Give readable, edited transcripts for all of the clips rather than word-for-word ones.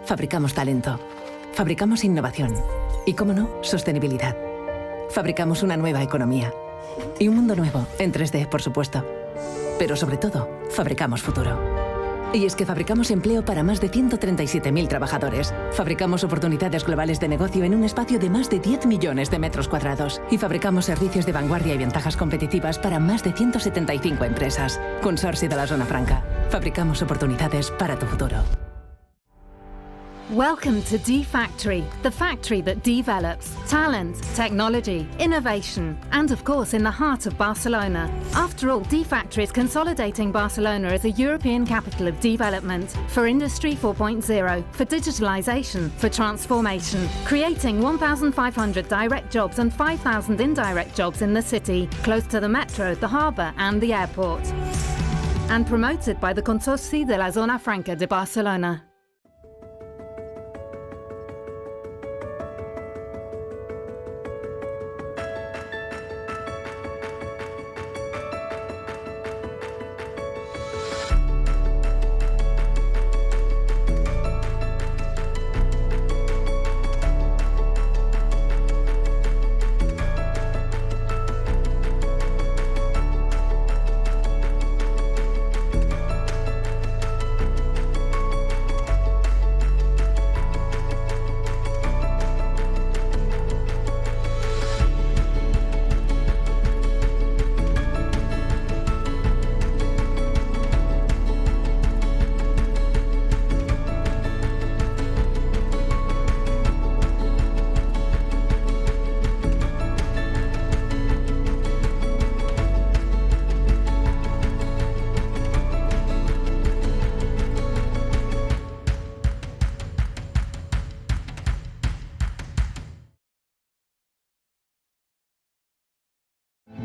Fabricamos talento. Fabricamos innovación. Y, cómo no, sostenibilidad. Fabricamos una nueva economía. Y un mundo nuevo, en 3D, por supuesto. Pero sobre todo, fabricamos futuro. Y es que fabricamos empleo para más de 137.000 trabajadores. Fabricamos oportunidades globales de negocio en un espacio de más de 10 millones de metros cuadrados. Y fabricamos servicios de vanguardia y ventajas competitivas para más de 175 empresas. Consorcio de la Zona Franca. Fabricamos oportunidades para tu futuro. Welcome to D-Factory, the factory that develops talent, technology, innovation, and of course in the heart of Barcelona. After all, D-Factory is consolidating Barcelona as a European capital of development for Industry 4.0, for digitalization, for transformation, creating 1,500 direct jobs and 5,000 indirect jobs in the city, close to the metro, the harbour and the airport. And promoted by the Consorci de la Zona Franca de Barcelona.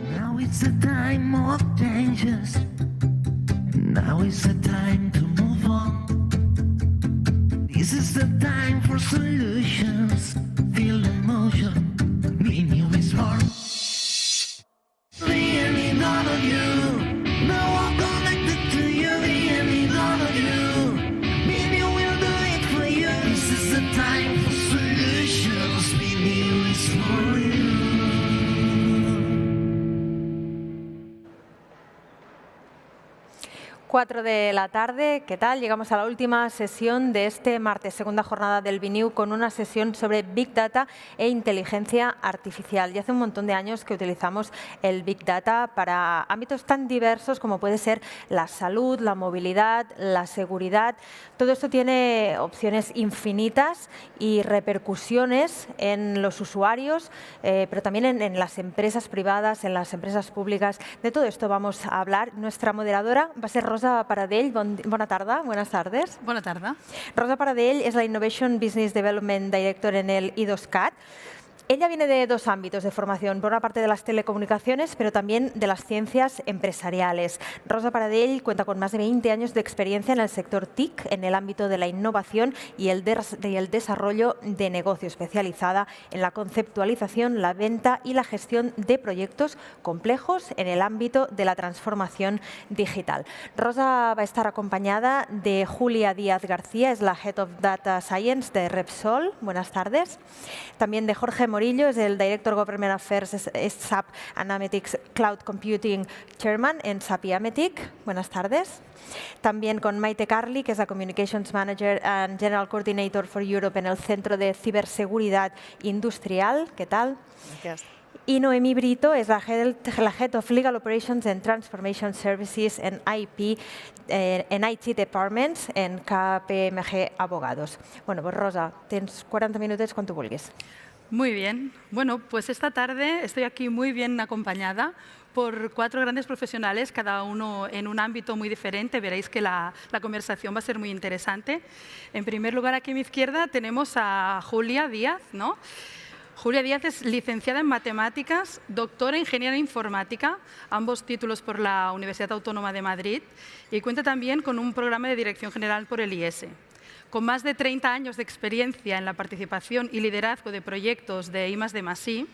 Now it's the time of changes. Now is the time to move on. This is the time for solutions. Feel the motion. Be new is born. Really none of you. No one connected to you. Really none of you. Be new will do it for you. This is the time for solutions. Be new is for you. 4 de la tarde, ¿qué tal? Llegamos a la última sesión de este martes, segunda jornada del BNIU, con una sesión sobre Big Data e inteligencia artificial. Y hace un montón de años que utilizamos el Big Data para ámbitos tan diversos como puede ser la salud, la movilidad, la seguridad. Todo esto tiene opciones infinitas y repercusiones en los usuarios, pero también en las empresas privadas, en las empresas públicas. De todo esto vamos a hablar. Nuestra moderadora va a ser Rosa Paradell. Bona tarda, buenas tardes. Bona tarda. Rosa Paradell es la Innovation Business Development Director en el I2CAT. Ella viene de dos ámbitos de formación, por una parte de las telecomunicaciones, pero también de las ciencias empresariales. Rosa Paradell cuenta con más de 20 años de experiencia en el sector TIC, en el ámbito de la innovación y el desarrollo de negocio, especializada en la conceptualización, la venta y la gestión de proyectos complejos en el ámbito de la transformación digital. Rosa va a estar acompañada de Julia Díaz García, es la Head of Data Science de Repsol. Buenas tardes. También de Jorge Morillo, es el Director Government Affairs, es SAP Analytics Cloud Computing Chairman en SAP Ametic. Buenas tardes. También con Maite Carli, que es la Communications Manager and General Coordinator for Europe en el Centro de Ciberseguridad Industrial. ¿Qué tal? Gracias. Y Noemí Brito es la Head of Legal Operations and Transformation Services en IP, en IT Departments en KPMG Abogados. Bueno, pues Rosa, tens 40 minutos quan tu vulguis. Muy bien. Bueno, pues esta tarde estoy aquí muy bien acompañada por 4 grandes profesionales, cada uno en un ámbito muy diferente. Veréis que la conversación va a ser muy interesante. En primer lugar, aquí a mi izquierda tenemos a Julia Díaz, ¿no? Julia Díaz es licenciada en Matemáticas, doctora en Ingeniería Informática, ambos títulos por la Universidad Autónoma de Madrid, y cuenta también con un programa de Dirección General por el IES. Con más de 30 años de experiencia en la participación y liderazgo de proyectos de I+D+I,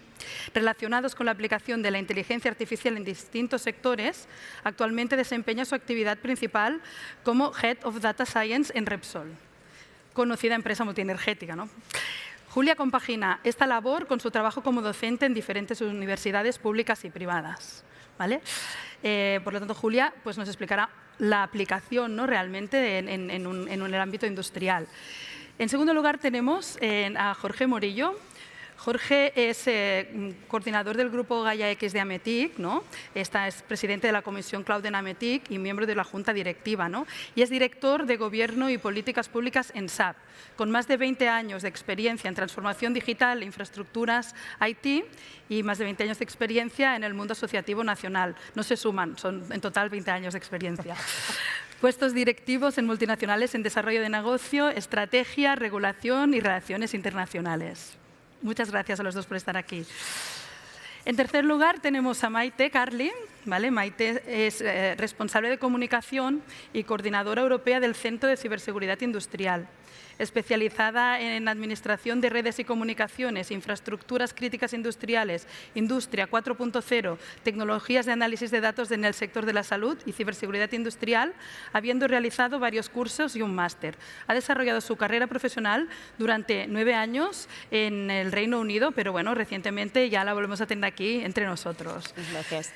relacionados con la aplicación de la inteligencia artificial en distintos sectores, actualmente desempeña su actividad principal como Head of Data Science en Repsol. conocida empresa multienergética, ¿no? Julia compagina esta labor con su trabajo como docente en diferentes universidades públicas y privadas, ¿vale? Por lo tanto, Julia pues, nos explicará la aplicación, ¿no? Realmente en el ámbito industrial. En segundo lugar, tenemos a Jorge Morillo. Jorge es coordinador del grupo Gaia X de Ametic, ¿no? Es presidente de la Comisión Cloud en Ametic y miembro de la Junta Directiva, ¿no? Y es director de Gobierno y Políticas Públicas en SAP, con más de 20 años de experiencia en transformación digital, infraestructuras, IT y más de 20 años de experiencia en el mundo asociativo nacional. No se suman, son en total 20 años de experiencia. Puestos directivos en multinacionales en desarrollo de negocio, estrategia, regulación y relaciones internacionales. Muchas gracias a los dos por estar aquí. En tercer lugar, tenemos a Maite Carli, ¿vale? Maite es responsable de comunicación y coordinadora europea del Centro de Ciberseguridad Industrial. Especializada en administración de redes y comunicaciones, infraestructuras críticas industriales, industria 4.0, tecnologías de análisis de datos en el sector de la salud y ciberseguridad industrial, habiendo realizado varios cursos y un máster. Ha desarrollado su carrera profesional durante 9 años en el Reino Unido, pero bueno, recientemente ya la volvemos a tener aquí entre nosotros. Gracias.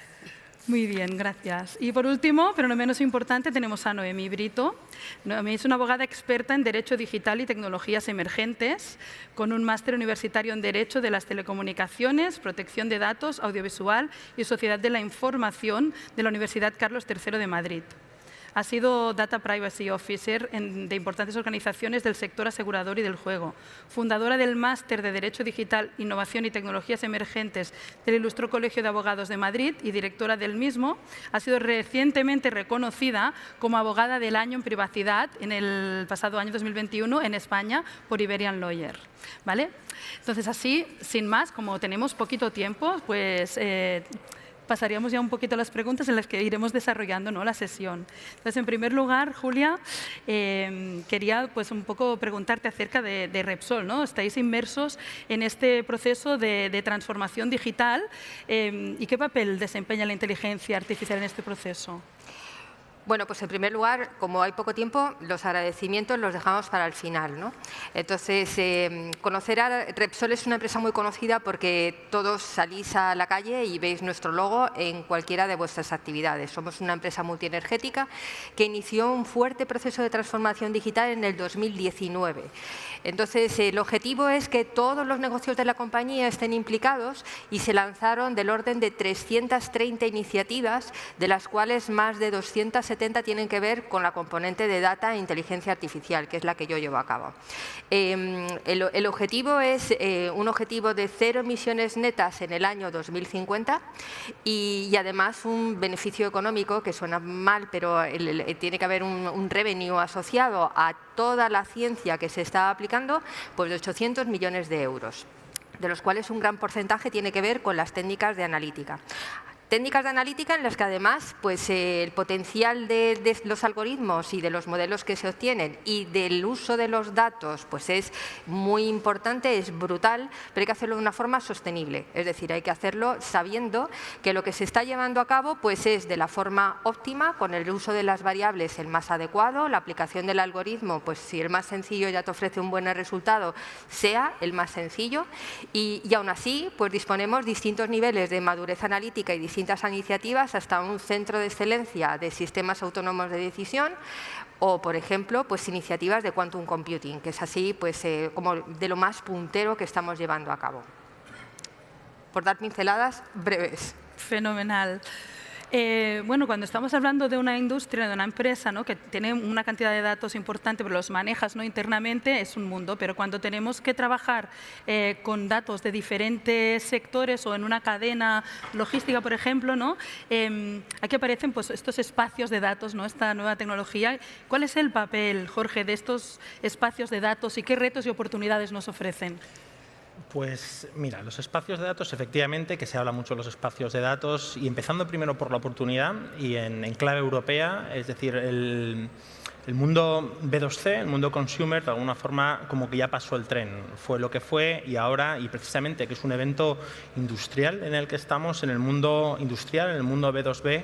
Muy bien, gracias. Y por último, pero no menos importante, tenemos a Noemí Brito. Noemí es una abogada experta en Derecho Digital y Tecnologías Emergentes, con un máster universitario en Derecho de las Telecomunicaciones, Protección de Datos, Audiovisual y Sociedad de la Información de la Universidad Carlos III de Madrid. Ha sido Data Privacy Officer de importantes organizaciones del sector asegurador y del juego. Fundadora del Máster de Derecho Digital, Innovación y Tecnologías Emergentes del Ilustre Colegio de Abogados de Madrid y directora del mismo. Ha sido recientemente reconocida como abogada del año en privacidad en el pasado año 2021 en España por Iberian Lawyer, ¿vale? Entonces, así, sin más, como tenemos poquito tiempo, pues pasaríamos ya un poquito a las preguntas en las que iremos desarrollando, ¿no?, la sesión. Entonces, en primer lugar, Julia, quería pues, un poco preguntarte acerca de Repsol, ¿no? Estáis inmersos en este proceso de transformación digital. ¿Y qué papel desempeña la inteligencia artificial en este proceso? Bueno, pues en primer lugar, como hay poco tiempo, los agradecimientos los dejamos para el final, ¿no? Entonces, conocer a Repsol es una empresa muy conocida porque todos salís a la calle y veis nuestro logo en cualquiera de vuestras actividades. Somos una empresa multienergética que inició un fuerte proceso de transformación digital en el 2019. Entonces, el objetivo es que todos los negocios de la compañía estén implicados y se lanzaron del orden de 330 iniciativas, de las cuales más de 270 tienen que ver con la componente de data e inteligencia artificial, que es la que yo llevo a cabo. El objetivo es un objetivo de 0 emisiones netas en el año 2050 y además un beneficio económico, que suena mal, pero tiene que haber un revenue asociado a toda la ciencia que se está aplicando, pues de 800 millones de euros, de los cuales un gran porcentaje tiene que ver con las técnicas de analítica. Técnicas de analítica en las que además pues, el potencial de los algoritmos y de los modelos que se obtienen y del uso de los datos pues, es muy importante, es brutal, pero hay que hacerlo de una forma sostenible. Es decir, hay que hacerlo sabiendo que lo que se está llevando a cabo pues, es de la forma óptima, con el uso de las variables el más adecuado, la aplicación del algoritmo, pues si el más sencillo ya te ofrece un buen resultado, sea el más sencillo. Y aún así pues, disponemos distintos niveles de madurez analítica y distintas iniciativas hasta un centro de excelencia de sistemas autónomos de decisión o, por ejemplo, pues iniciativas de quantum computing, que es así pues, como de lo más puntero que estamos llevando a cabo. Por dar pinceladas breves. Fenomenal. Bueno, cuando estamos hablando de una industria, de una empresa, ¿no?, que tiene una cantidad de datos importante, pero los manejas, ¿no?, internamente, es un mundo. Pero cuando tenemos que trabajar con datos de diferentes sectores o en una cadena logística, por ejemplo, ¿no?, aquí aparecen pues, estos espacios de datos, ¿no?, esta nueva tecnología. ¿Cuál es el papel, Jorge, de estos espacios de datos y qué retos y oportunidades nos ofrecen? Pues mira, los espacios de datos, efectivamente, que se habla mucho de los espacios de datos, y empezando primero por la oportunidad y en clave europea, es decir, el mundo B2C, el mundo consumer, de alguna forma como que ya pasó el tren, fue lo que fue y ahora, y precisamente que es un evento industrial en el que estamos, en el mundo industrial, en el mundo B2B,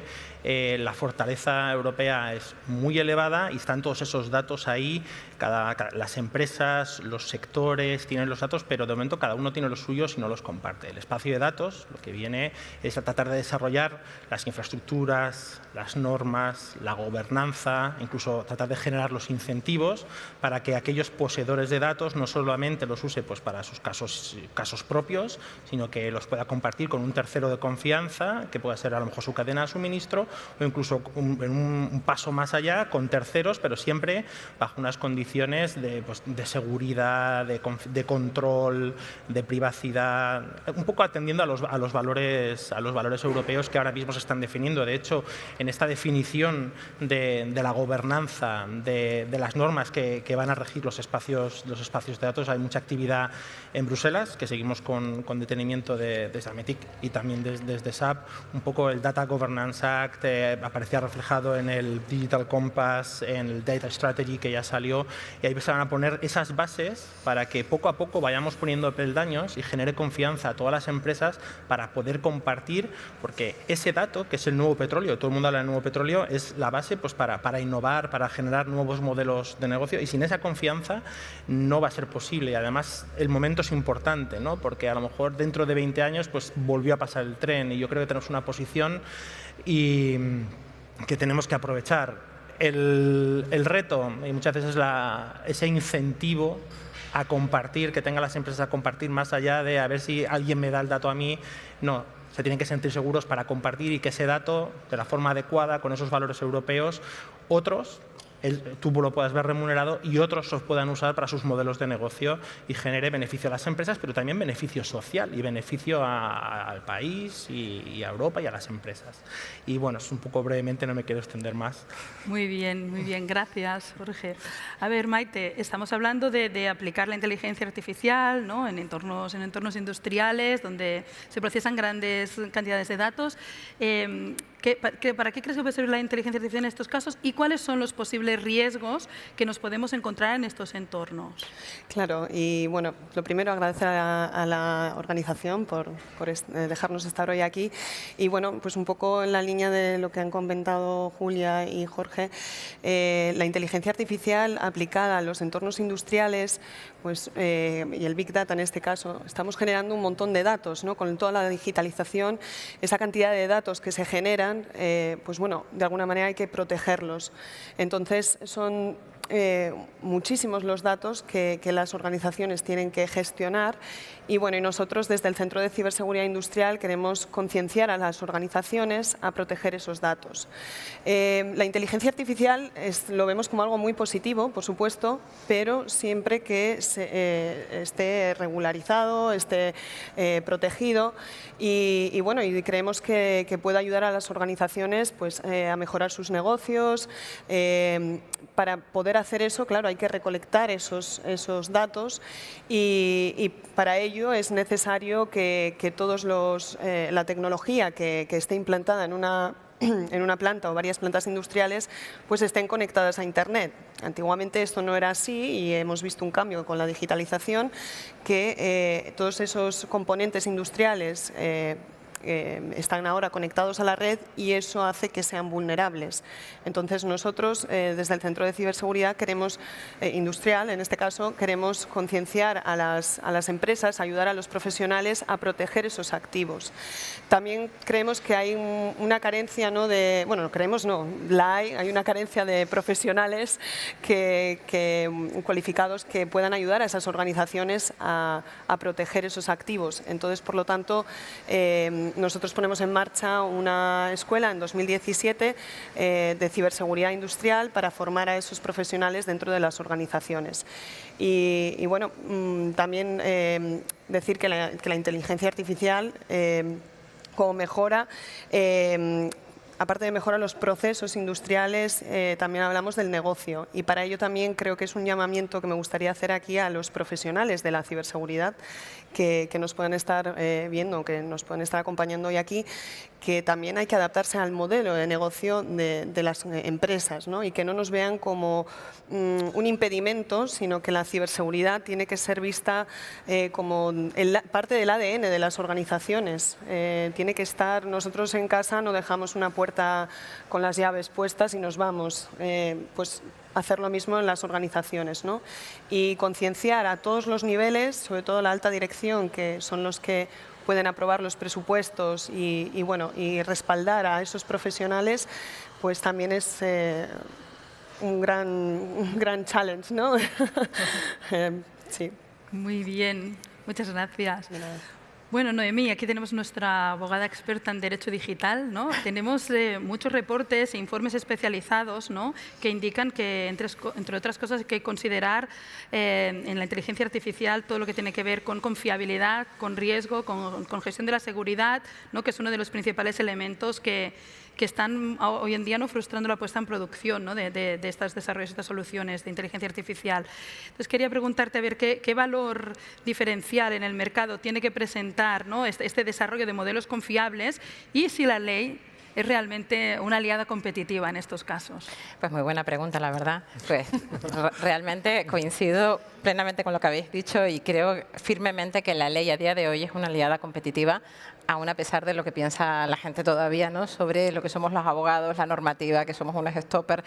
la fortaleza europea es muy elevada y están todos esos datos ahí las empresas, los sectores tienen los datos, pero de momento cada uno tiene los suyos y no los comparte. El espacio de datos lo que viene es a tratar de desarrollar las infraestructuras, las normas, la gobernanza, incluso tratar de generar los incentivos para que aquellos poseedores de datos no solamente los use pues, para sus casos propios, sino que los pueda compartir con un tercero de confianza, que pueda ser a lo mejor su cadena de suministro, o incluso un paso más allá con terceros, pero siempre bajo unas condiciones de seguridad, de control, de privacidad, un poco atendiendo a los valores europeos que ahora mismo se están definiendo. De hecho, en esta definición de la gobernanza, de las normas que van a regir los espacios de datos, hay mucha actividad en Bruselas, que seguimos con detenimiento desde AMETIC y también desde SAP. Un poco el Data Governance Act aparecía reflejado en el Digital Compass, en el Data Strategy que ya salió, y ahí se van a poner esas bases para que poco a poco vayamos poniendo peldaños y genere confianza a todas las empresas para poder compartir, porque ese dato, que es el nuevo petróleo, todo el mundo habla del nuevo petróleo, es la base pues, para innovar, para generar nuevos modelos de negocio, y sin esa confianza no va a ser posible. Y además el momento es importante, ¿no? Porque a lo mejor dentro de 20 años pues, volvió a pasar el tren, y yo creo que tenemos una posición y que tenemos que aprovechar. El reto, y muchas veces ese incentivo a compartir, que tengan las empresas a compartir, más allá de a ver si alguien me da el dato a mí, no, se tienen que sentir seguros para compartir y que ese dato, de la forma adecuada, con esos valores europeos, otros, tú lo puedas ver remunerado y otros los puedan usar para sus modelos de negocio y genere beneficio a las empresas, pero también beneficio social y beneficio al país y a Europa y a las empresas. Y bueno, es un poco brevemente, no me quiero extender más. Muy bien, gracias, Jorge. A ver, Maite, estamos hablando de aplicar la inteligencia artificial, ¿no? en entornos industriales donde se procesan grandes cantidades de datos. ¿Para qué crees que puede servir la inteligencia artificial en estos casos y cuáles son los posibles riesgos que nos podemos encontrar en estos entornos? Claro, y bueno, lo primero agradecer a la organización por dejarnos estar hoy aquí, y bueno, pues un poco en la línea de lo que han comentado Julia y Jorge, la inteligencia artificial aplicada a los entornos industriales, pues, y el Big Data en este caso, estamos generando un montón de datos, ¿no? Con toda la digitalización, esa cantidad de datos que se generan, pues bueno, de alguna manera hay que protegerlos. Entonces, son muchísimos los datos que las organizaciones tienen que gestionar, y bueno, y nosotros desde el Centro de Ciberseguridad Industrial queremos concienciar a las organizaciones a proteger esos datos. La inteligencia artificial lo vemos como algo muy positivo, por supuesto, pero siempre que esté regularizado, esté protegido, y bueno, y creemos que puede ayudar a las organizaciones pues, a mejorar sus negocios. Para poder hacer eso, claro, hay que recolectar esos datos, y para ello es necesario que todos la tecnología que esté implantada en una planta o varias plantas industriales pues estén conectadas a Internet. Antiguamente esto no era así y hemos visto un cambio con la digitalización, que todos esos componentes industriales están ahora conectados a la red, y eso hace que sean vulnerables. Entonces nosotros desde el Centro de Ciberseguridad Industrial, en este caso, queremos concienciar a las empresas, ayudar a los profesionales a proteger esos activos. También creemos que hay una carencia, ¿no? Hay una carencia de profesionales cualificados que puedan ayudar a esas organizaciones a proteger esos activos. Entonces, por lo tanto, nosotros ponemos en marcha una escuela en 2017 de ciberseguridad industrial para formar a esos profesionales dentro de las organizaciones. Y bueno, también decir que la inteligencia artificial como mejora, aparte de mejorar los procesos industriales, también hablamos del negocio, y para ello también creo que es un llamamiento que me gustaría hacer aquí a los profesionales de la ciberseguridad que nos puedan estar viendo, que nos puedan estar acompañando hoy aquí, que también hay que adaptarse al modelo de negocio de las empresas, ¿no? Y que no nos vean como un impedimento, sino que la ciberseguridad tiene que ser vista como parte del ADN de las organizaciones. Tiene que estar, nosotros en casa no dejamos una puerta con las llaves puestas y nos vamos. Pues hacer lo mismo en las organizaciones, ¿no? Y concienciar a todos los niveles, sobre todo la alta dirección, que son los que pueden aprobar los presupuestos y respaldar a esos profesionales, pues también es un gran challenge, ¿no? Sí. Muy bien, muchas gracias. Bueno, Noemí, aquí tenemos nuestra abogada experta en Derecho Digital, ¿no? Tenemos muchos reportes e informes especializados, ¿no?, que indican que, entre otras cosas, hay que considerar en la inteligencia artificial todo lo que tiene que ver con confiabilidad, con riesgo, con gestión de la seguridad, ¿no?, que es uno de los principales elementos que están hoy en día, ¿no?, frustrando la puesta en producción, ¿no?, de estos desarrollos, estas soluciones de inteligencia artificial. Entonces, quería preguntarte a ver qué valor diferencial en el mercado tiene que presentar, ¿no?, este desarrollo de modelos confiables y si la ley es realmente una aliada competitiva en estos casos. Pues muy buena pregunta, la verdad. Pues realmente coincido plenamente con lo que habéis dicho y creo firmemente que la ley a día de hoy es una aliada competitiva, aún a pesar de lo que piensa la gente todavía, ¿no?, sobre lo que somos los abogados, la normativa, que somos unos stoppers.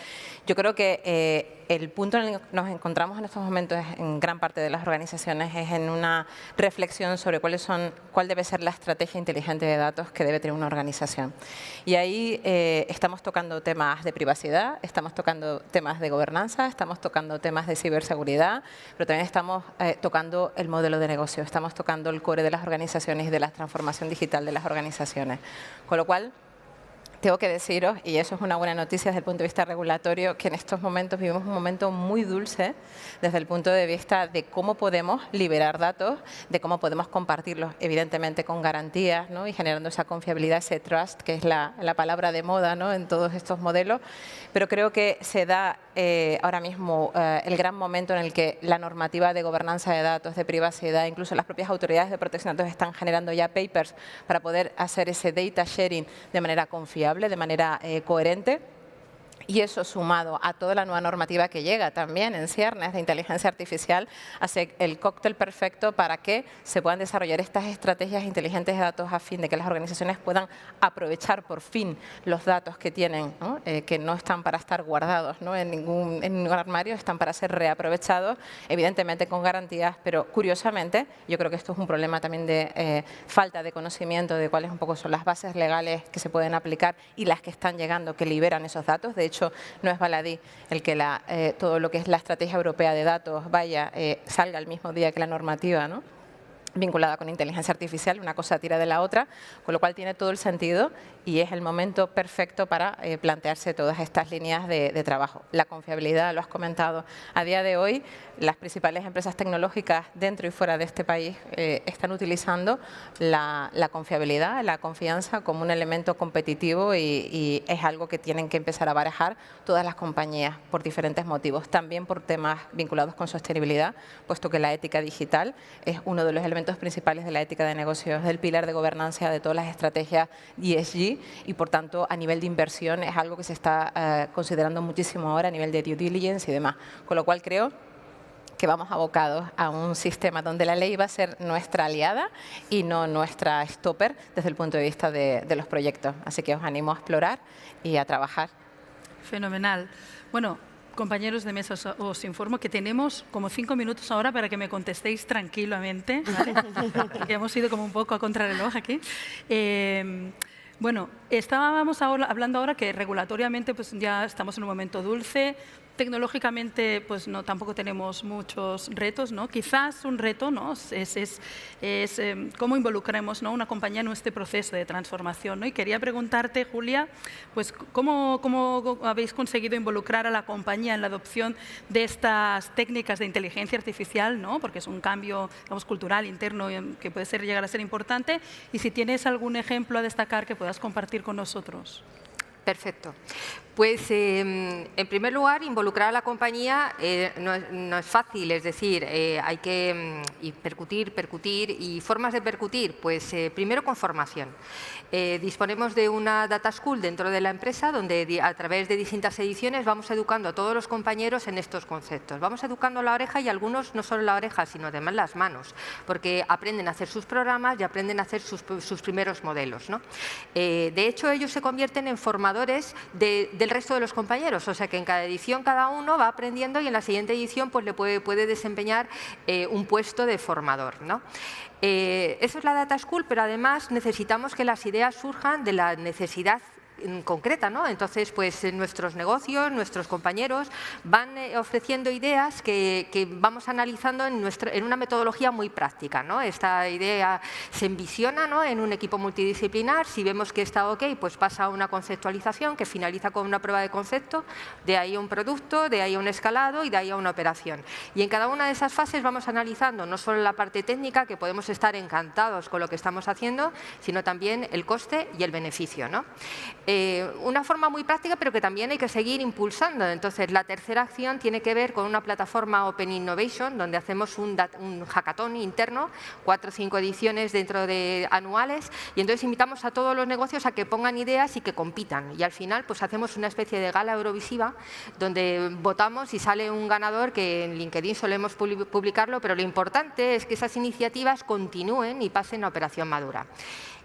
Yo creo que el punto en el que nos encontramos en estos momentos en gran parte de las organizaciones es en una reflexión sobre cuál debe ser la estrategia inteligente de datos que debe tener una organización. Y ahí estamos tocando temas de privacidad, estamos tocando temas de gobernanza, estamos tocando temas de ciberseguridad, pero también estamos tocando el modelo de negocio, estamos tocando el core de las organizaciones y de la transformación digital de las organizaciones. Con lo cual, tengo que deciros, y eso es una buena noticia desde el punto de vista regulatorio, que en estos momentos vivimos un momento muy dulce desde el punto de vista de cómo podemos liberar datos, de cómo podemos compartirlos, evidentemente con garantías, ¿no?, y generando esa confiabilidad, ese trust, que es la palabra de moda, ¿no?, en todos estos modelos. Pero creo que se da ahora mismo el gran momento en el que la normativa de gobernanza de datos, de privacidad, incluso las propias autoridades de protección de datos están generando ya papers para poder hacer ese data sharing de manera confiable, de manera coherente. Y eso, sumado a toda la nueva normativa que llega también en ciernes de inteligencia artificial, hace el cóctel perfecto para que se puedan desarrollar estas estrategias inteligentes de datos a fin de que las organizaciones puedan aprovechar por fin los datos que tienen, ¿no?, que no están para estar guardados, ¿no?, en ningún armario, están para ser reaprovechados, evidentemente con garantías, pero curiosamente yo creo que esto es un problema también de falta de conocimiento de cuáles un poco son las bases legales que se pueden aplicar y las que están llegando que liberan esos datos. De hecho, no es baladí el que todo lo que es la estrategia europea de datos salga el mismo día que la normativa, ¿no?, vinculada con inteligencia artificial, una cosa tira de la otra, con lo cual tiene todo el sentido y es el momento perfecto para plantearse todas estas líneas de trabajo. La confiabilidad, lo has comentado, a día de hoy las principales empresas tecnológicas dentro y fuera de este país están utilizando la confiabilidad, la confianza como un elemento competitivo y es algo que tienen que empezar a barajar todas las compañías por diferentes motivos, también por temas vinculados con sostenibilidad, puesto que la ética digital es uno de los elementos principales de la ética de negocios, del pilar de gobernanza de todas las estrategias ESG y, por tanto, a nivel de inversión es algo que se está considerando muchísimo ahora a nivel de due diligence y demás. Con lo cual creo que vamos abocados a un sistema donde la ley va a ser nuestra aliada y no nuestra stopper desde el punto de vista de los proyectos. Así que os animo a explorar y a trabajar. Fenomenal. Bueno, compañeros de mesa, os informo que tenemos como 5 minutos ahora para que me contestéis tranquilamente, ¿vale? Porque hemos ido como un poco a contrarreloj aquí. Bueno, estábamos hablando ahora que regulatoriamente pues ya estamos en un momento dulce. Tecnológicamente, pues no, tampoco tenemos muchos retos, ¿no? Quizás un reto, ¿no?, es cómo involucremos, ¿no?, una compañía en este proceso de transformación, ¿no? Y quería preguntarte, Julia, pues ¿cómo habéis conseguido involucrar a la compañía en la adopción de estas técnicas de inteligencia artificial, ¿no?, porque es un cambio, digamos, cultural, interno, que puede llegar a ser importante, y si tienes algún ejemplo a destacar que puedas compartir con nosotros. Perfecto. Pues, en primer lugar, involucrar a la compañía no es fácil, es decir, hay que percutir. ¿Y formas de percutir? Pues, primero con formación. Disponemos de una Data School dentro de la empresa donde a través de distintas ediciones vamos educando a todos los compañeros en estos conceptos. Vamos educando la oreja y algunos no solo la oreja, sino además las manos, porque aprenden a hacer sus programas y aprenden a hacer sus primeros modelos, ¿no? De hecho, ellos se convierten en formadores del resto de los compañeros, o sea que en cada edición cada uno va aprendiendo y en la siguiente edición pues le puede desempeñar un puesto de formador, ¿no? Eso es la Data School, pero además necesitamos que las ideas surjan de la necesidad concreta, ¿no? Entonces, pues nuestros negocios, nuestros compañeros van ofreciendo ideas que vamos analizando en una metodología muy práctica, ¿no? Esta idea se envisiona, ¿no?, en un equipo multidisciplinar. Si vemos que está ok, pues pasa a una conceptualización que finaliza con una prueba de concepto, de ahí a un producto, de ahí a un escalado y de ahí a una operación. Y en cada una de esas fases vamos analizando no solo la parte técnica, que podemos estar encantados con lo que estamos haciendo, sino también el coste y el beneficio, ¿no? Una forma muy práctica, pero que también hay que seguir impulsando. Entonces, la tercera acción tiene que ver con una plataforma Open Innovation, donde hacemos un hackathon interno, 4 o 5 ediciones dentro de anuales, y entonces invitamos a todos los negocios a que pongan ideas y que compitan. Y al final, pues hacemos una especie de gala eurovisiva, donde votamos y sale un ganador, que en LinkedIn solemos publicarlo, pero lo importante es que esas iniciativas continúen y pasen a operación madura.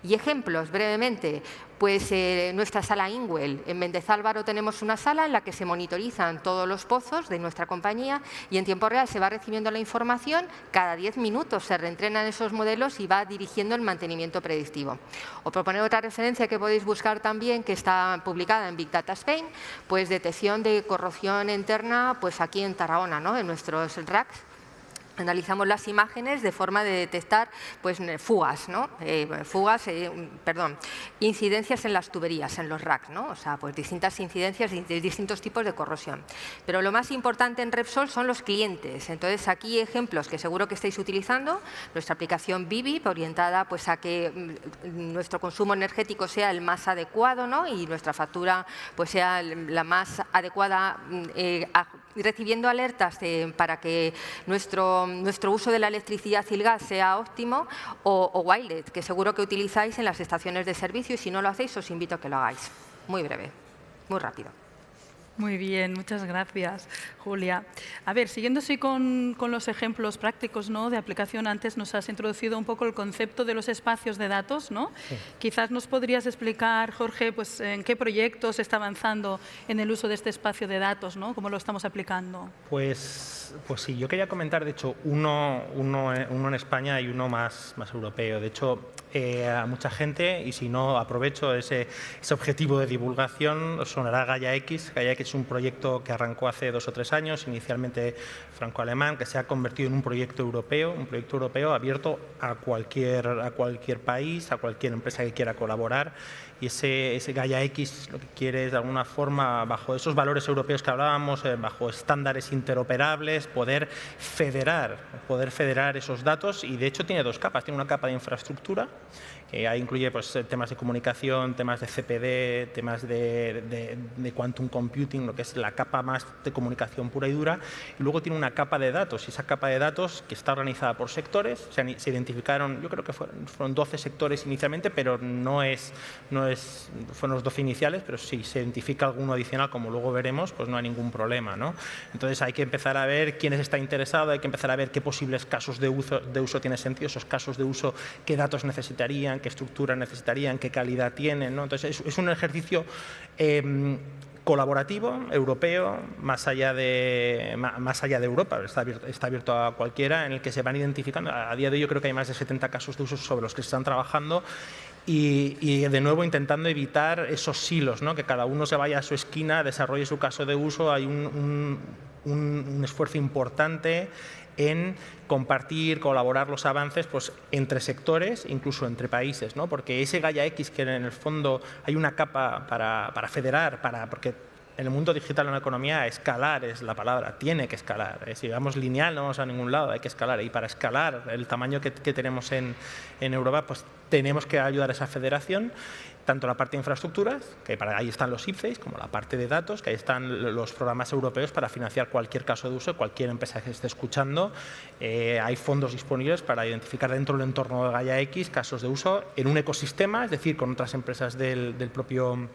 Y ejemplos, brevemente, pues nuestra sala Inwell. En Méndez Álvaro tenemos una sala en la que se monitorizan todos los pozos de nuestra compañía y en tiempo real se va recibiendo la información. Cada 10 minutos se reentrenan esos modelos y va dirigiendo el mantenimiento predictivo. O proponer otra referencia que podéis buscar también, que está publicada en Big Data Spain, pues detección de corrosión interna, pues aquí en Tarragona, ¿no?, en nuestros racks. Analizamos las imágenes de forma de detectar pues, fugas, ¿no? Incidencias en las tuberías, en los racks, ¿no? O sea, pues distintas incidencias de distintos tipos de corrosión. Pero lo más importante en Repsol son los clientes. Entonces, aquí ejemplos que seguro que estáis utilizando. Nuestra aplicación Bibip, orientada pues, a que nuestro consumo energético sea el más adecuado, ¿no?, y nuestra factura pues, sea la más adecuada, recibiendo alertas para que nuestro uso de la electricidad y el gas sea óptimo, o Wilet, que seguro que utilizáis en las estaciones de servicio, y si no lo hacéis os invito a que lo hagáis. Muy breve, muy rápido. Muy bien, muchas gracias, Julia. A ver, siguiendo así con los ejemplos prácticos, ¿no?, de aplicación, antes nos has introducido un poco el concepto de los espacios de datos, ¿no? Sí. Quizás nos podrías explicar, Jorge, pues, en qué proyectos se está avanzando en el uso de este espacio de datos, ¿no? ¿Cómo lo estamos aplicando? Pues sí, yo quería comentar, de hecho, uno en España y uno más europeo. De hecho, a mucha gente, y si no, aprovecho ese objetivo de divulgación, os sonará Gaia X. Gaia X es un proyecto que arrancó hace 2 o 3 años, inicialmente franco-alemán, que se ha convertido en un proyecto europeo abierto a cualquier país, a cualquier empresa que quiera colaborar. Y ese Gaia X lo que quiere es, de alguna forma, bajo esos valores europeos que hablábamos, bajo estándares interoperables, poder federar esos datos. Y de hecho tiene 2 capas. Tiene una capa de infraestructura, que ahí incluye pues, temas de comunicación, temas de CPD, temas de quantum computing, lo que es la capa más de comunicación pura y dura. Y luego tiene una capa de datos, y esa capa de datos, que está organizada por sectores, se identificaron, yo creo que fueron 12 sectores inicialmente, pero fueron los 12 iniciales, pero si se identifica alguno adicional, como luego veremos, pues no hay ningún problema, ¿no? Entonces hay que empezar a ver quién está interesado, hay que empezar a ver qué posibles casos de uso tiene sentido, esos casos de uso, qué datos necesitarían, qué estructura necesitarían, qué calidad tienen, ¿no? Entonces es un ejercicio colaborativo, europeo, más allá de Europa, está abierto a cualquiera, en el que se van identificando. A día de hoy yo creo que hay más de 70 casos de uso sobre los que se están trabajando, y de nuevo intentando evitar esos silos, ¿no?, que cada uno se vaya a su esquina, desarrolle su caso de uso. Hay un esfuerzo importante en compartir, colaborar los avances pues, entre sectores, incluso entre países, ¿no? Porque ese Gaia X, que en el fondo hay una capa para federar, porque en el mundo digital en la economía, escalar es la palabra, tiene que escalar. Si vamos lineal no vamos a ningún lado, hay que escalar. Y para escalar el tamaño que tenemos en Europa, pues tenemos que ayudar a esa federación, tanto la parte de infraestructuras, que ahí están los IPCEIs, como la parte de datos, que ahí están los programas europeos para financiar cualquier caso de uso, cualquier empresa que esté escuchando. Hay fondos disponibles para identificar dentro del entorno de Gaia X casos de uso en un ecosistema, es decir, con otras empresas del propio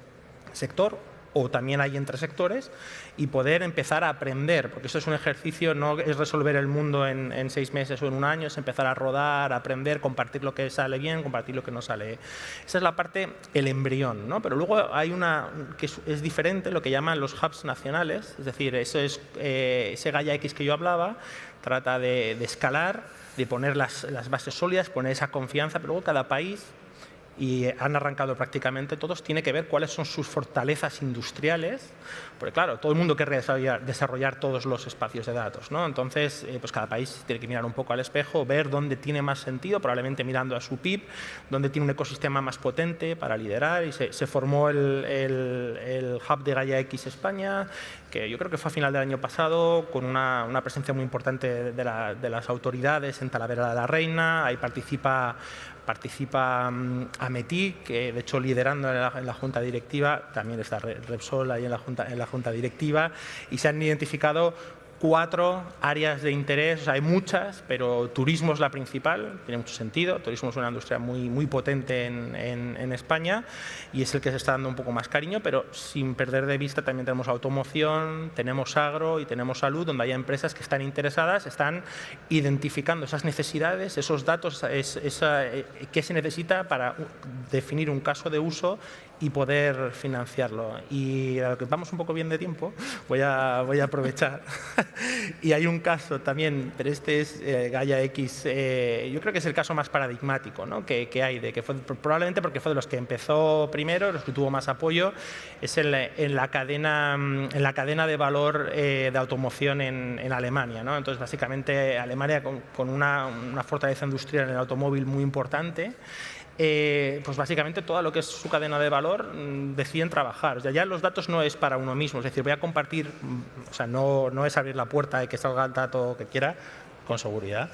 sector, o también hay entre sectores, y poder empezar a aprender, porque esto es un ejercicio, no es resolver el mundo en 6 meses o en un año, es empezar a rodar, a aprender, compartir lo que sale bien, compartir lo que no sale. Esa es la parte, el embrión, ¿no? Pero luego hay una que es diferente, lo que llaman los hubs nacionales, es decir, eso es ese Gaia X que yo hablaba, trata de escalar, de poner las bases sólidas, poner esa confianza, pero luego cada país, y han arrancado prácticamente todos, tiene que ver cuáles son sus fortalezas industriales, porque claro, todo el mundo quiere desarrollar todos los espacios de datos, ¿no? Entonces, pues cada país tiene que mirar un poco al espejo, ver dónde tiene más sentido, probablemente mirando a su PIB, dónde tiene un ecosistema más potente para liderar, y se formó el hub de Gaia X España, que yo creo que fue a final del año pasado, con una presencia muy importante de las autoridades en Talavera de la Reina. Ahí participa Ametí, que de hecho liderando en la junta directiva, también está Repsol ahí en la junta directiva, y se han identificado 4 áreas de interés, o sea, hay muchas, pero turismo es la principal, tiene mucho sentido. Turismo es una industria muy potente en España y es el que se está dando un poco más cariño, pero sin perder de vista también tenemos automoción, tenemos agro y tenemos salud, donde hay empresas que están interesadas, están identificando esas necesidades, esos datos, qué se necesita para definir un caso de uso y poder financiarlo. Y a lo que vamos un poco bien de tiempo, voy a aprovechar. Y hay un caso también, pero este es Gaia X, yo creo que es el caso más paradigmático, ¿no? que hay, que fue, probablemente porque fue de los que empezó primero, los que tuvo más apoyo, es en la cadena de valor de automoción en Alemania, ¿no? Entonces, básicamente, Alemania con una fortaleza industrial en el automóvil muy importante, pues básicamente todo lo que es su cadena de valor deciden trabajar. O sea, ya los datos no es para uno mismo, es decir, voy a compartir, o sea, no es abrir la puerta de que salga el dato que quiera, con seguridad,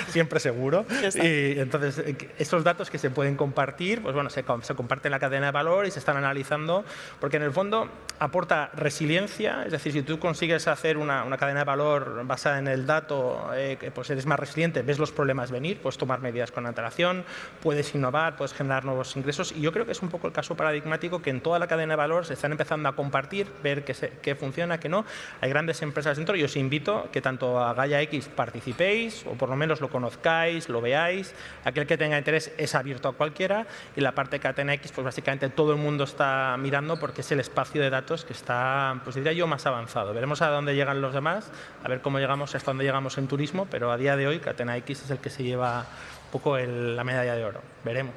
siempre seguro. Y entonces, esos datos que se pueden compartir, pues bueno, se comparten en la cadena de valor y se están analizando, porque en el fondo aporta resiliencia, es decir, si tú consigues hacer una cadena de valor basada en el dato, pues eres más resiliente, ves los problemas venir, puedes tomar medidas con antelación, puedes innovar, puedes generar nuevos ingresos, y yo creo que es un poco el caso paradigmático que en toda la cadena de valor se están empezando a compartir, ver qué funciona, qué no. Hay grandes empresas dentro y os invito que tanto a Gaia X participéis, o por lo menos lo conozcáis, lo veáis. Aquel que tenga interés es abierto a cualquiera, y la parte de Catena X, pues básicamente todo el mundo está mirando porque es el espacio de datos que está, pues diría yo, más avanzado. Veremos a dónde llegan los demás, a ver cómo llegamos, hasta dónde llegamos en turismo, pero a día de hoy Catena X es el que se lleva un poco la medalla de oro. Veremos.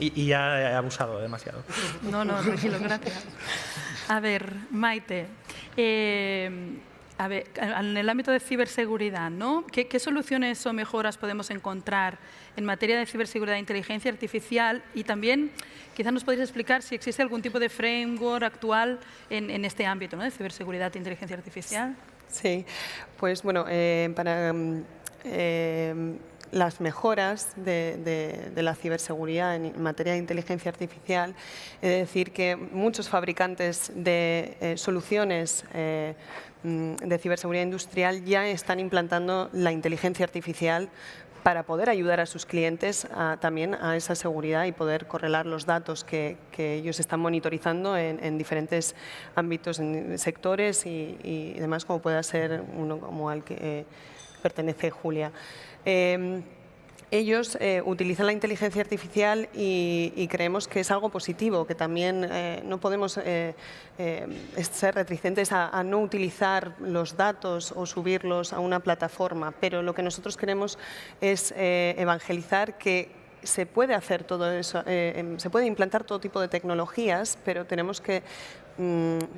Y ya he abusado demasiado. No, tranquilo, gracias. A ver, Maite, a ver, en el ámbito de ciberseguridad, ¿no? ¿Qué soluciones o mejoras podemos encontrar en materia de ciberseguridad e inteligencia artificial? Y también, quizás nos podéis explicar si existe algún tipo de framework actual en este ámbito, ¿no? De ciberseguridad e inteligencia artificial. Sí, pues bueno, para las mejoras de la ciberseguridad en materia de inteligencia artificial, es decir, que muchos fabricantes de soluciones de ciberseguridad industrial ya están implantando la inteligencia artificial para poder ayudar a sus clientes también a esa seguridad y poder correlar los datos que ellos están monitorizando en diferentes ámbitos, en sectores y demás, como pueda ser uno como al que pertenece Julia. Ellos utilizan la inteligencia artificial y creemos que es algo positivo, que también no podemos ser reticentes a no utilizar los datos o subirlos a una plataforma, pero lo que nosotros queremos es evangelizar que se puede hacer todo eso, se puede implantar todo tipo de tecnologías, pero tenemos que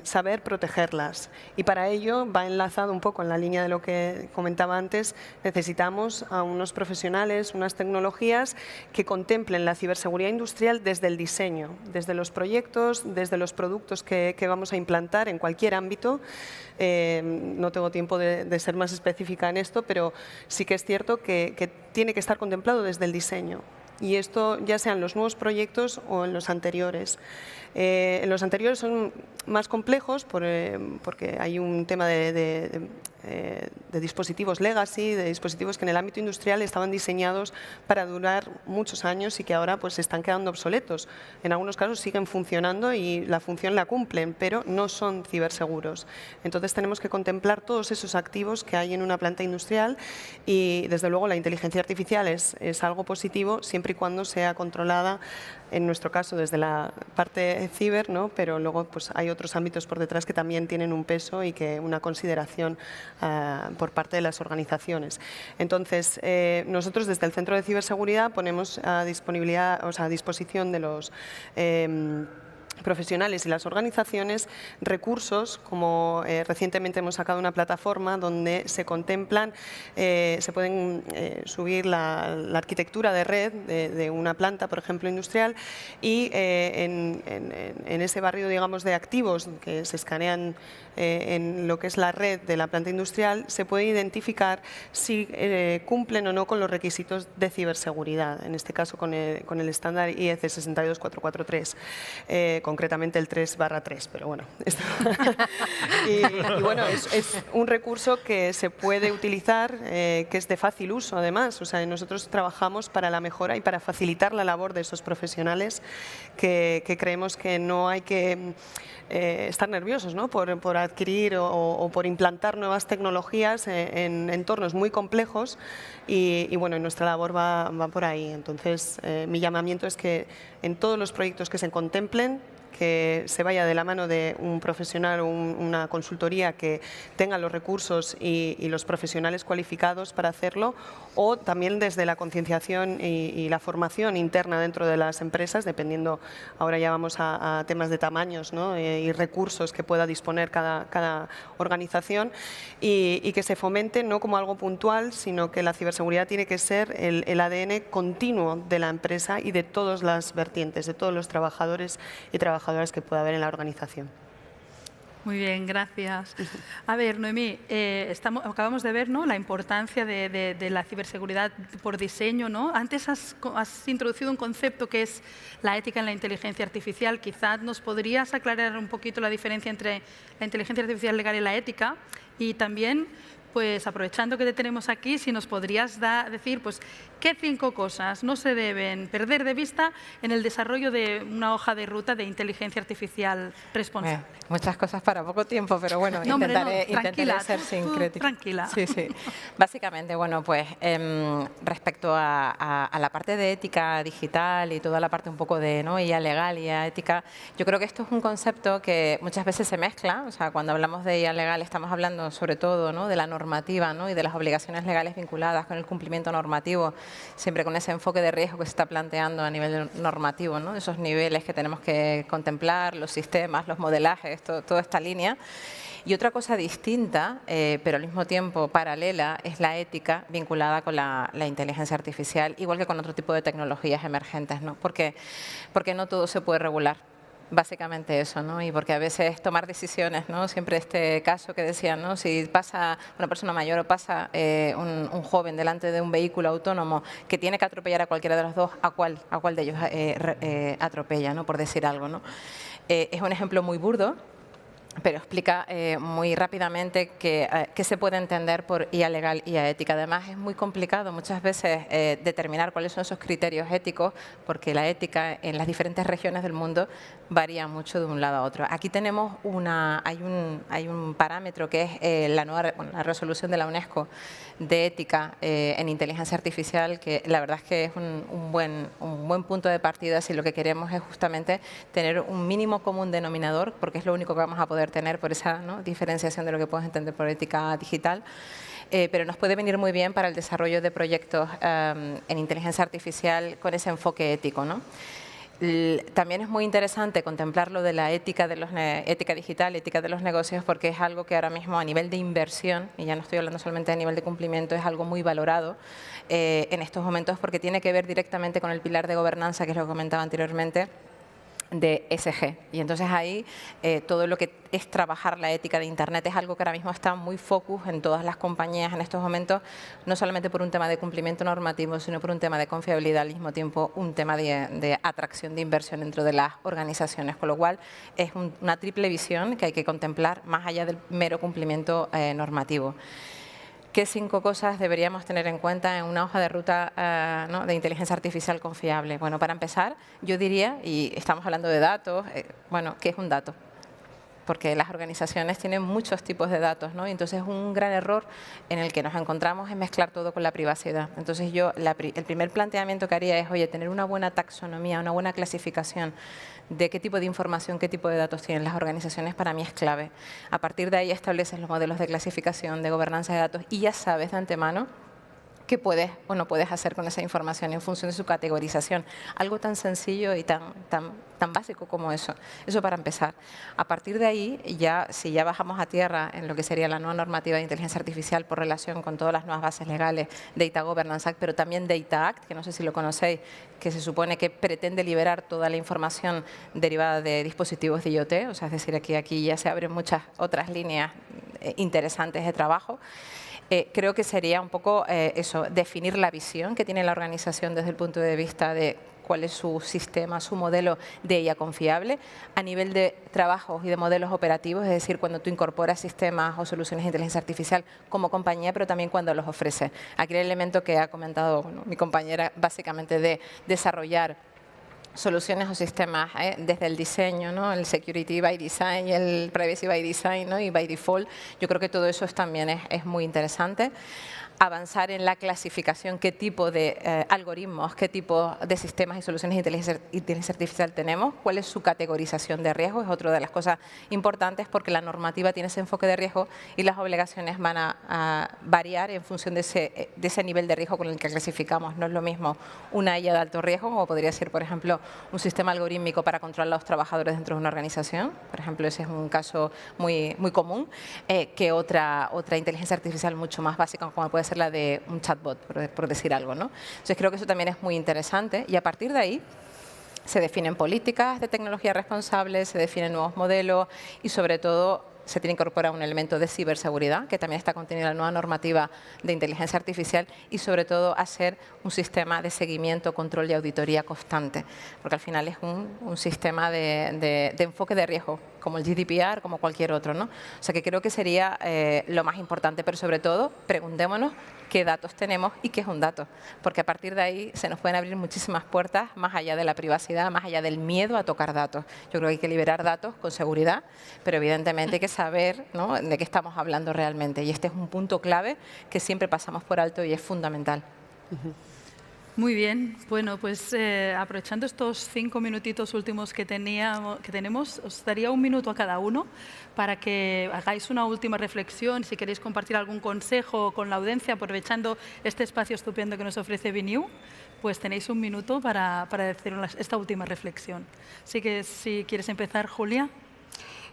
saber protegerlas. Y para ello va enlazado un poco en la línea de lo que comentaba antes, necesitamos a unos profesionales, unas tecnologías que contemplen la ciberseguridad industrial desde el diseño, desde los proyectos, desde los productos que vamos a implantar en cualquier ámbito. No tengo tiempo de ser más específica en esto, pero sí que es cierto que tiene que estar contemplado desde el diseño. Y esto ya sean los nuevos proyectos o en los anteriores. En los anteriores son más complejos porque hay un tema de dispositivos legacy, de dispositivos que en el ámbito industrial estaban diseñados para durar muchos años y que ahora pues están quedando obsoletos. En algunos casos siguen funcionando y la función la cumplen, pero no son ciberseguros. Entonces tenemos que contemplar todos esos activos que hay en una planta industrial y desde luego la inteligencia artificial es algo positivo siempre y cuando sea controlada, en nuestro caso desde la parte ciber, ¿no? Pero luego pues hay otros ámbitos por detrás que también tienen un peso y que una consideración por parte de las organizaciones. Entonces, nosotros desde el Centro de Ciberseguridad ponemos a disposición de los profesionales y las organizaciones recursos, como recientemente hemos sacado una plataforma donde se contemplan, se pueden subir la arquitectura de red de una planta, por ejemplo, industrial, y en ese barrio, digamos, de activos que se escanean en lo que es la red de la planta industrial, se puede identificar si cumplen o no con los requisitos de ciberseguridad, en este caso con el estándar IEC 62443. Concretamente el 3/3, pero bueno. y bueno, es un recurso que se puede utilizar, que es de fácil uso además. O sea, nosotros trabajamos para la mejora y para facilitar la labor de esos profesionales que creemos que no hay que estar nerviosos, ¿no? por adquirir o por implantar nuevas tecnologías en entornos muy complejos y bueno, nuestra labor va por ahí. Entonces, mi llamamiento es que en todos los proyectos que se contemplen, que se vaya de la mano de un profesional o una consultoría que tenga los recursos y los profesionales cualificados para hacerlo, o también desde la concienciación y la formación interna dentro de las empresas, dependiendo, ahora ya vamos a temas de tamaños, ¿no? Y recursos que pueda disponer cada organización, y que se fomente no como algo puntual, sino que la ciberseguridad tiene que ser el ADN continuo de la empresa y de todas las vertientes, de todos los trabajadores y trabajadoras que pueda haber en la organización. Muy bien, gracias. A ver, Noemí, acabamos de ver, ¿no?, la importancia de la ciberseguridad por diseño, ¿no? Antes has introducido un concepto que es la ética en la inteligencia artificial. Quizás nos podrías aclarar un poquito la diferencia entre la inteligencia artificial legal y la ética, y también, pues aprovechando que te tenemos aquí, si nos podrías decir pues, qué 5 cosas no se deben perder de vista en el desarrollo de una hoja de ruta de inteligencia artificial responsable. Muchas cosas para poco tiempo, pero bueno, intentaré ser sincrética. Tranquila. Sí, sí. Básicamente, bueno, pues respecto a la parte de ética digital y toda la parte un poco de IA legal y IA ética, yo creo que esto es un concepto que muchas veces se mezcla. O sea, cuando hablamos de IA legal estamos hablando sobre todo, ¿no?, de la normativa, ¿no?, y de las obligaciones legales vinculadas con el cumplimiento normativo, siempre con ese enfoque de riesgo que se está planteando a nivel normativo, ¿no?, esos niveles que tenemos que contemplar, los sistemas, los modelajes, toda esta línea. Y otra cosa distinta, pero al mismo tiempo paralela, es la ética vinculada con la inteligencia artificial, igual que con otro tipo de tecnologías emergentes, ¿no? Porque no todo se puede regular. Básicamente eso, ¿no? Y porque a veces tomar decisiones, ¿no? Siempre este caso que decían, ¿no?, si pasa una persona mayor o pasa un joven delante de un vehículo autónomo que tiene que atropellar a cualquiera de los dos, ¿a cuál de ellos atropella, ¿no?, por decir algo, ¿no? Es un ejemplo muy burdo, pero explica muy rápidamente qué se puede entender por IA legal y IA ética. Además, es muy complicado muchas veces determinar cuáles son esos criterios éticos, porque la ética en las diferentes regiones del mundo varía mucho de un lado a otro. Aquí tenemos hay un parámetro que es la resolución de la UNESCO de ética en inteligencia artificial, que la verdad es que es un buen punto de partida si lo que queremos es justamente tener un mínimo común denominador, porque es lo único que vamos a poder tener por esa, ¿no?, diferenciación de lo que podemos entender por ética digital. Pero nos puede venir muy bien para el desarrollo de proyectos en inteligencia artificial con ese enfoque ético, ¿no? También es muy interesante contemplar lo de la ética digital, ética de los negocios, porque es algo que ahora mismo a nivel de inversión, y ya no estoy hablando solamente a nivel de cumplimiento, es algo muy valorado en estos momentos porque tiene que ver directamente con el pilar de gobernanza, que es lo que comentaba anteriormente, de ESG. Y entonces ahí todo lo que es trabajar la ética de Internet es algo que ahora mismo está muy focus en todas las compañías en estos momentos, no solamente por un tema de cumplimiento normativo, sino por un tema de confiabilidad, al mismo tiempo un tema de atracción de inversión dentro de las organizaciones, con lo cual es una triple visión que hay que contemplar más allá del mero cumplimiento normativo. ¿Qué 5 cosas deberíamos tener en cuenta en una hoja de ruta ¿no? de inteligencia artificial confiable? Bueno, para empezar, yo diría, y estamos hablando de datos, bueno, ¿qué es un dato? Porque las organizaciones tienen muchos tipos de datos, ¿no? Y entonces un gran error en el que nos encontramos es mezclar todo con la privacidad. Entonces yo, el primer planteamiento que haría es, oye, tener una buena taxonomía, una buena clasificación de qué tipo de información, qué tipo de datos tienen las organizaciones, para mí es clave. A partir de ahí estableces los modelos de clasificación, de gobernanza de datos y ya sabes de antemano qué puedes o no puedes hacer con esa información en función de su categorización. Algo tan sencillo y tan básico como eso. Eso para empezar. A partir de ahí, si ya bajamos a tierra en lo que sería la nueva normativa de inteligencia artificial por relación con todas las nuevas bases legales, Data Governance Act, pero también Data Act, que no sé si lo conocéis, que se supone que pretende liberar toda la información derivada de dispositivos de IoT, o sea, es decir, aquí ya se abren muchas otras líneas interesantes de trabajo. Creo que sería un poco eso, definir la visión que tiene la organización desde el punto de vista de cuál es su sistema, su modelo de IA confiable, a nivel de trabajos y de modelos operativos, es decir, cuando tú incorporas sistemas o soluciones de inteligencia artificial como compañía, pero también cuando los ofreces. Aquí el elemento que ha comentado mi compañera, básicamente de desarrollar soluciones o sistemas desde el diseño, ¿no? El security by design, el privacy by design, ¿no? Y by default. Yo creo que todo eso también es muy interesante. Avanzar en la clasificación, qué tipo de algoritmos, qué tipo de sistemas y soluciones de inteligencia artificial tenemos, cuál es su categorización de riesgo, es otra de las cosas importantes porque la normativa tiene ese enfoque de riesgo y las obligaciones van a variar en función de ese nivel de riesgo con el que clasificamos. No es lo mismo una IA de alto riesgo, como podría ser, por ejemplo, un sistema algorítmico para controlar a los trabajadores dentro de una organización, por ejemplo, ese es un caso muy común, que otra inteligencia artificial mucho más básica, como puede ser la de un chatbot, por decir algo, ¿no? Entonces creo que eso también es muy interesante y a partir de ahí se definen políticas de tecnología responsable, se definen nuevos modelos y sobre todo se tiene que incorporar un elemento de ciberseguridad, que también está contenido en la nueva normativa de inteligencia artificial y sobre todo hacer un sistema de seguimiento, control y auditoría constante, porque al final es un sistema de enfoque de riesgo, como el GDPR, como cualquier otro, ¿no? O sea que creo que sería lo más importante, pero sobre todo preguntémonos qué datos tenemos y qué es un dato, porque a partir de ahí se nos pueden abrir muchísimas puertas más allá de la privacidad, más allá del miedo a tocar datos. Yo creo que hay que liberar datos con seguridad, pero evidentemente hay que saber, ¿no?, de qué estamos hablando realmente y este es un punto clave que siempre pasamos por alto y es fundamental. Muy bien, bueno, pues aprovechando estos 5 minutitos últimos que tenemos, os daría 1 minuto a cada uno para que hagáis una última reflexión, si queréis compartir algún consejo con la audiencia, aprovechando este espacio estupendo que nos ofrece BNew, pues tenéis 1 minuto para decir esta última reflexión. Así que si quieres empezar, Julia.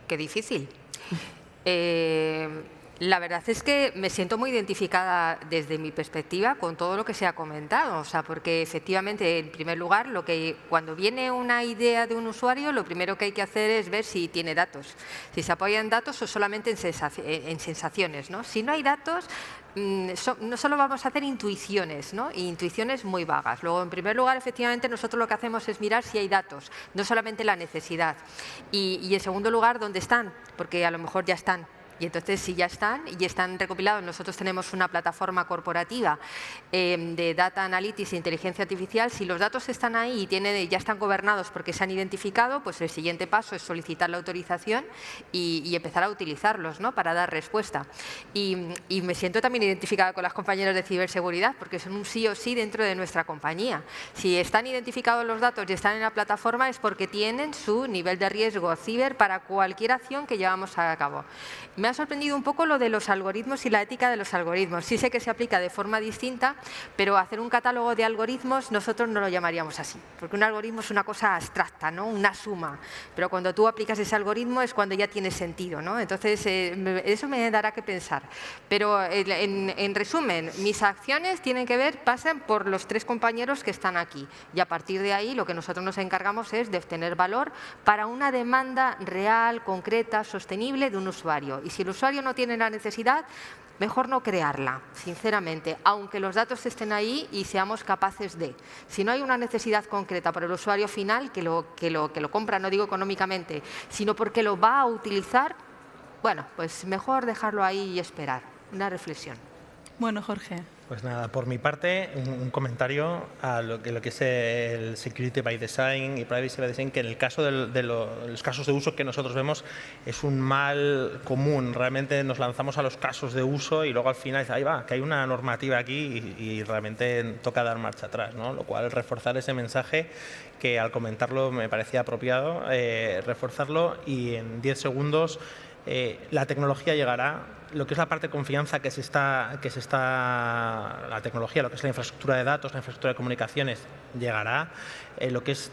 Qué difícil. La verdad es que me siento muy identificada desde mi perspectiva con todo lo que se ha comentado, o sea, porque efectivamente, en primer lugar, cuando viene una idea de un usuario, lo primero que hay que hacer es ver si tiene datos, si se apoya en datos o solamente en sensaciones, ¿no? Si no hay datos, no solo vamos a hacer intuiciones, ¿no? Y intuiciones muy vagas. Luego, en primer lugar, efectivamente, nosotros lo que hacemos es mirar si hay datos, no solamente la necesidad. Y en segundo lugar, ¿dónde están? Porque a lo mejor ya están. Y entonces, si ya están y están recopilados, nosotros tenemos una plataforma corporativa de Data Analytics e Inteligencia Artificial. Si los datos están ahí y ya están gobernados porque se han identificado, pues el siguiente paso es solicitar la autorización y empezar a utilizarlos, ¿no?, para dar respuesta. Y me siento también identificada con las compañeras de ciberseguridad porque son un sí o sí dentro de nuestra compañía. Si están identificados los datos y están en la plataforma es porque tienen su nivel de riesgo ciber para cualquier acción que llevamos a cabo. Me ha ha sorprendido un poco lo de los algoritmos y la ética de los algoritmos. Sí sé que se aplica de forma distinta, pero hacer un catálogo de algoritmos nosotros no lo llamaríamos así, porque un algoritmo es una cosa abstracta, ¿no? Una suma, pero cuando tú aplicas ese algoritmo es cuando ya tiene sentido, ¿no? Entonces, eso me dará que pensar. Pero en resumen, mis acciones pasan por los 3 compañeros que están aquí, y a partir de ahí lo que nosotros nos encargamos es de obtener valor para una demanda real, concreta, sostenible de un usuario. Y si el usuario no tiene la necesidad, mejor no crearla, sinceramente, aunque los datos estén ahí y seamos capaces de. Si no hay una necesidad concreta para el usuario final, que lo compra, no digo económicamente, sino porque lo va a utilizar, bueno, pues mejor dejarlo ahí y esperar. Una reflexión. Bueno, Jorge. Pues nada, por mi parte, un comentario a lo que es el Security by Design y Privacy by Design, que en el caso de los casos de uso que nosotros vemos es un mal común. Realmente nos lanzamos a los casos de uso y luego al final ahí va, que hay una normativa aquí y realmente toca dar marcha atrás, ¿no? Lo cual reforzar ese mensaje que al comentarlo me parecía apropiado, reforzarlo, y en 10 segundos la tecnología llegará. Lo que es la parte de confianza la tecnología, lo que es la infraestructura de datos, la infraestructura de comunicaciones, llegará.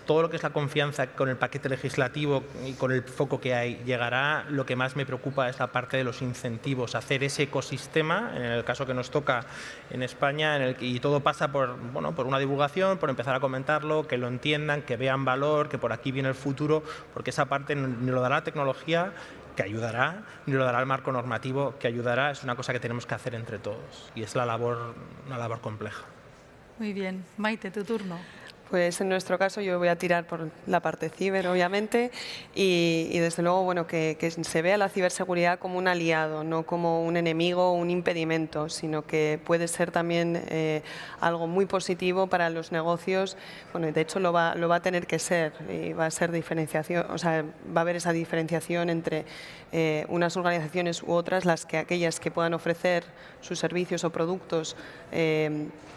Todo lo que es la confianza con el paquete legislativo y con el foco que hay, llegará. Lo que más me preocupa es la parte de los incentivos, hacer ese ecosistema, en el caso que nos toca en España, y todo pasa por una divulgación, por empezar a comentarlo, que lo entiendan, que vean valor, que por aquí viene el futuro, porque esa parte ni lo dará la tecnología, que ayudará, ni lo dará el marco normativo, que ayudará. Es una cosa que tenemos que hacer entre todos y es una labor compleja. Muy bien. Maite, tu turno. Pues en nuestro caso yo voy a tirar por la parte ciber, obviamente, y desde luego que se vea la ciberseguridad como un aliado, no como un enemigo o un impedimento, sino que puede ser también algo muy positivo para los negocios. Bueno, de hecho lo va a tener que ser, y va a ser diferenciación, o sea, va a haber esa diferenciación entre unas organizaciones u otras, aquellas que puedan ofrecer sus servicios o productos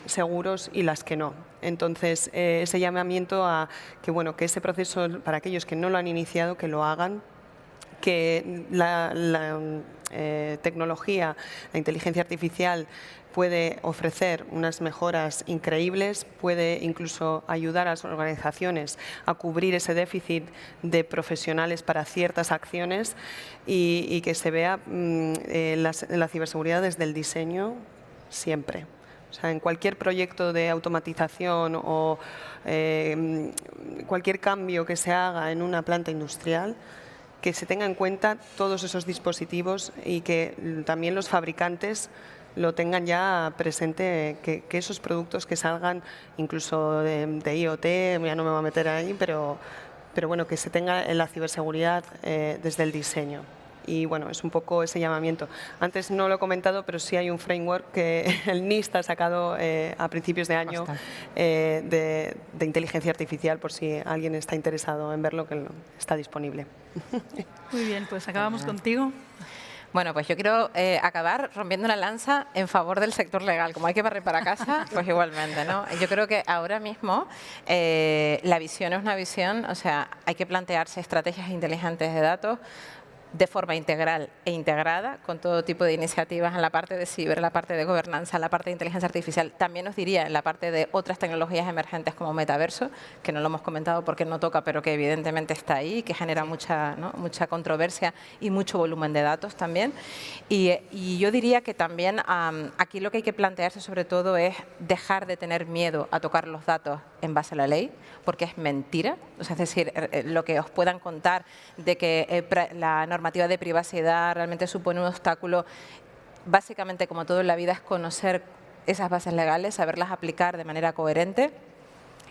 seguros y las que no. Entonces, ese llamamiento a que ese proceso, para aquellos que no lo han iniciado, que lo hagan, que la tecnología, la inteligencia artificial puede ofrecer unas mejoras increíbles, puede incluso ayudar a las organizaciones a cubrir ese déficit de profesionales para ciertas acciones, y que se vea la ciberseguridad desde el diseño siempre. O sea, en cualquier proyecto de automatización o cualquier cambio que se haga en una planta industrial, que se tenga en cuenta todos esos dispositivos y que también los fabricantes lo tengan ya presente, que esos productos que salgan incluso de IoT, ya no me voy a meter ahí, pero bueno, que se tenga en la ciberseguridad desde el diseño. Y bueno, es un poco ese llamamiento. Antes no lo he comentado, pero sí hay un framework que el NIST ha sacado a principios de año de inteligencia artificial, por si alguien está interesado en verlo, que está disponible. Muy bien, pues acabamos contigo. Bueno, pues yo quiero acabar rompiendo una lanza en favor del sector legal. Como hay que barrer para casa, pues igualmente, ¿no? Yo creo que ahora mismo la visión es una visión, o sea, hay que plantearse estrategias inteligentes de datos de forma integral e integrada, con todo tipo de iniciativas en la parte de ciber, en la parte de gobernanza, en la parte de inteligencia artificial. También os diría en la parte de otras tecnologías emergentes como metaverso, que no lo hemos comentado porque no toca, pero que evidentemente está ahí, que genera mucha controversia y mucho volumen de datos también. Y yo diría que también aquí lo que hay que plantearse sobre todo es dejar de tener miedo a tocar los datos en base a la ley, porque es mentira. O sea, es decir, lo que os puedan contar de que la normativa de privacidad realmente supone un obstáculo, básicamente, como todo en la vida, es conocer esas bases legales, saberlas aplicar de manera coherente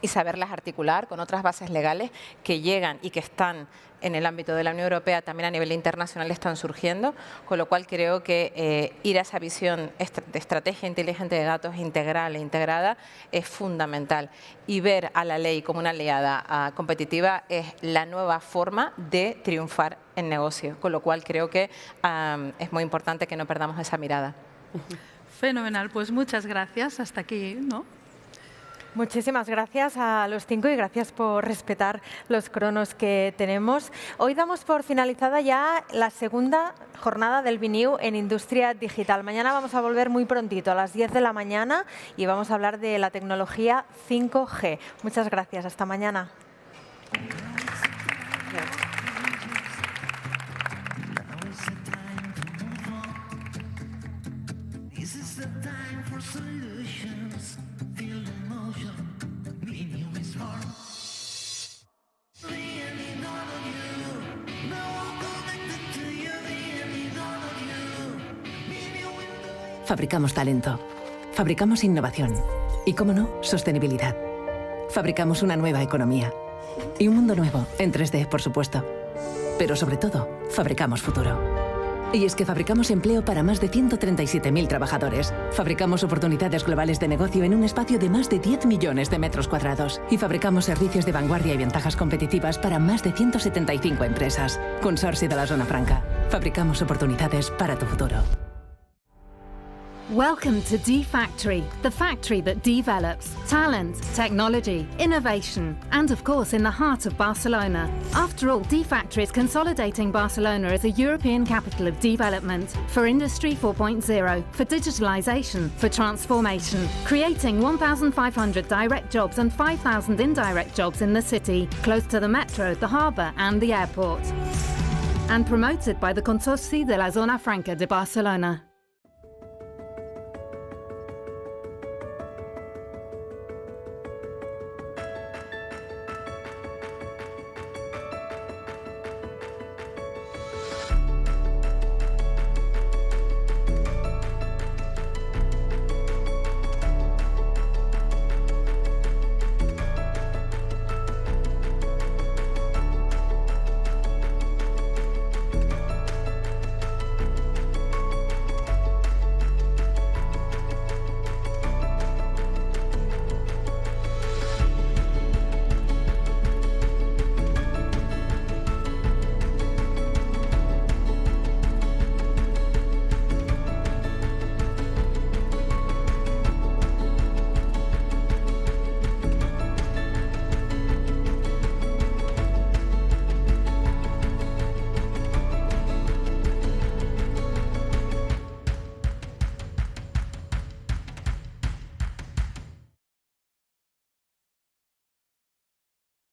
y saberlas articular con otras bases legales que llegan y que están en el ámbito de la Unión Europea, también a nivel internacional están surgiendo, con lo cual creo que ir a esa visión de estrategia inteligente de datos integral e integrada es fundamental. Y ver a la ley como una aliada competitiva es la nueva forma de triunfar en negocio, con lo cual creo que es muy importante que no perdamos esa mirada. Fenomenal, pues muchas gracias. Hasta aquí, ¿no? Muchísimas gracias a los 5 y gracias por respetar los cronos que tenemos. Hoy damos por finalizada ya la segunda jornada del BNIU en Industria Digital. Mañana vamos a volver muy prontito, a las 10 de la mañana, y vamos a hablar de la tecnología 5G. Muchas gracias. Hasta mañana. Fabricamos talento, fabricamos innovación y, cómo no, sostenibilidad. Fabricamos una nueva economía y un mundo nuevo, en 3D, por supuesto. Pero sobre todo, fabricamos futuro. Y es que fabricamos empleo para más de 137.000 trabajadores. Fabricamos oportunidades globales de negocio en un espacio de más de 10 millones de metros cuadrados. Y fabricamos servicios de vanguardia y ventajas competitivas para más de 175 empresas. Consorcio de la Zona Franca. Fabricamos oportunidades para tu futuro. Welcome to D-Factory, the factory that develops talent, technology, innovation, and of course in the heart of Barcelona. After all, D-Factory is consolidating Barcelona as a European capital of development for Industry 4.0, for digitalization, for transformation, creating 1,500 direct jobs and 5,000 indirect jobs in the city, close to the metro, the harbour and the airport. And promoted by the Consorci de la Zona Franca de Barcelona.